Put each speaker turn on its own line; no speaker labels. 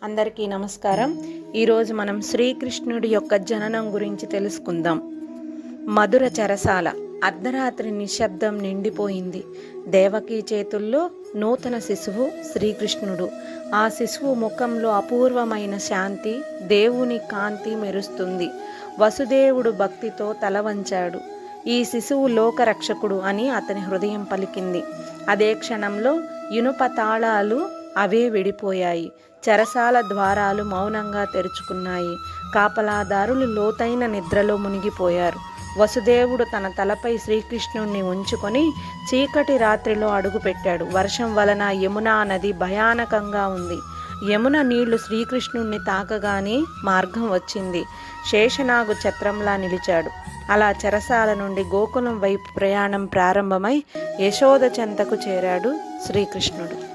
అందరికీ నమస్కారం. ఈరోజు మనం శ్రీకృష్ణుడి యొక్క జననం గురించి తెలుసుకుందాం. మధుర చెరసాల. అర్ధరాత్రి నిశ్శబ్దం నిండిపోయింది. దేవకీ చేతుల్లో నూతన శిశువు శ్రీకృష్ణుడు. ఆ శిశువు ముఖంలో అపూర్వమైన శాంతి, దేవుని కాంతి మెరుస్తుంది. వసుదేవుడు భక్తితో తల వంచాడు. ఈ శిశువు లోకరక్షకుడు అని అతని హృదయం పలికింది. అదే క్షణంలో ఇనుప తాళాలు అవే విడిపోయాయి. చెరసాల ద్వారాలు మౌనంగా తెరుచుకున్నాయి. కాపలాదారులు లోతైన నిద్రలో మునిగిపోయారు. వసుదేవుడు తన తలపై శ్రీకృష్ణుణ్ణి ఉంచుకొని చీకటి రాత్రిలో అడుగుపెట్టాడు. వర్షం వలన యమునా నది భయానకంగా ఉంది. యమున నీళ్లు శ్రీకృష్ణుణ్ణి తాకగానే మార్గం వచ్చింది. శేషనాగు ఛత్రంలా నిలిచాడు. అలా చెరసాల నుండి గోకులం వైపు ప్రయాణం ప్రారంభమై యశోద చెంతకు చేరాడు శ్రీకృష్ణుడు.